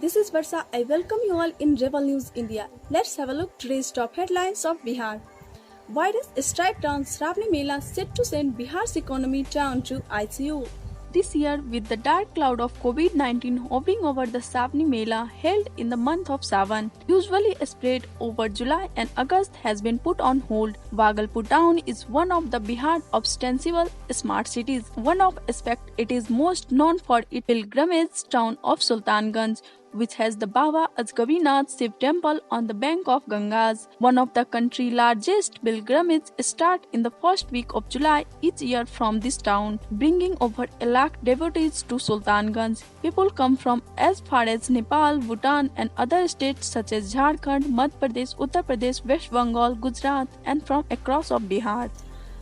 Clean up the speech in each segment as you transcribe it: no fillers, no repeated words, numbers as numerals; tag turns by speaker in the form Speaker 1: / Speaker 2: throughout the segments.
Speaker 1: this is Varsha. I welcome you all in Rebel News India. Let's have a look today's top headlines of Bihar. Virus strike down Shravani Mela set to send Bihar's economy down to ICU. This year, with the dark cloud of COVID-19 hovering over the Shravani Mela held in the month of Sawan, usually spread over July and August, has been put on hold. Bhagalpur town is one of the Bihar ostensible smart cities. One of aspect it is most known for its pilgrimage town of Sultanganj, which has the Baba Ajgabinath Shiv temple on the bank of Gangas. One of the country's largest pilgrimages start in the first week of July each year from this town, bringing over 1 lakh devotees to Sultanganj. People come from as far as Nepal, Bhutan and other states such as Jharkhand, Madhya Pradesh, Uttar Pradesh, West Bengal, Gujarat and from across of Bihar.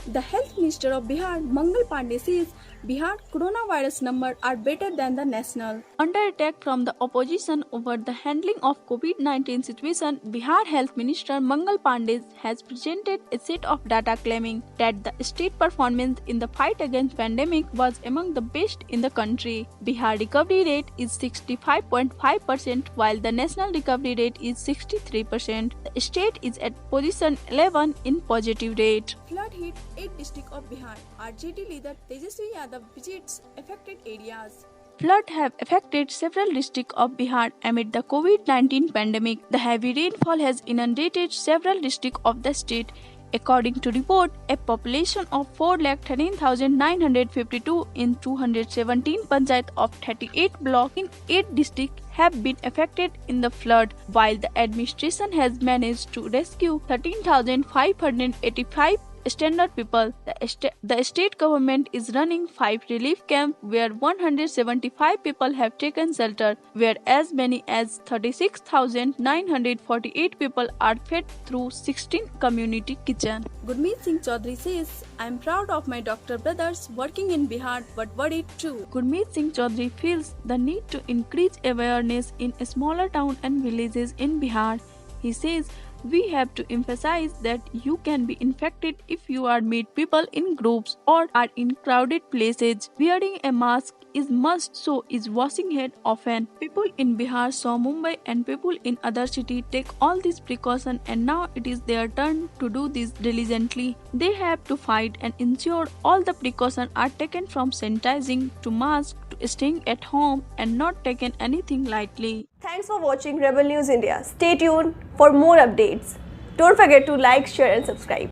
Speaker 1: The Health Minister of Bihar, Mangal Pandey, says Bihar coronavirus numbers are better than the national. Under attack from the opposition over the handling of COVID-19 situation, Bihar Health Minister Mangal Pandey has presented a set of data claiming that the state performance in the fight against pandemic was among the best in the country. Bihar recovery rate is 65.5% while the national recovery rate is 63%. The state is at position 11 in positive rate. Flood hit 8 districts of Bihar. RJD leader Tejasvi Yadav visits affected areas. Flood have affected several districts of Bihar amid the COVID-19 pandemic. The heavy rainfall has inundated several districts of the state. According to report, a population of 4,13,952 in 217 panchayat of 38 blocks in 8 districts have been affected in the flood, while the administration has managed to rescue 13,585 stranded people. The state government is running 5 relief camps where 175 people have taken shelter, where as many as 36,948 people are fed through 16 community kitchens. Gurmeet Singh Chaudhary says, I am proud of my doctor brothers working in Bihar but worried too. Gurmeet Singh Chaudhary feels the need to increase awareness in smaller towns and villages in Bihar. He says, we have to emphasize that you can be infected if you are meet people in groups or are in crowded places. Wearing a mask is must, so is washing hands often. People in Bihar saw Mumbai and people in other cities take all these precautions and now it is their turn to do this diligently. They have to fight and ensure all the precautions are taken from sanitizing to mask to staying at home and not taken anything lightly.
Speaker 2: Thanks for watching Rebel News India. Stay tuned for more updates. Don't forget to like, share and subscribe.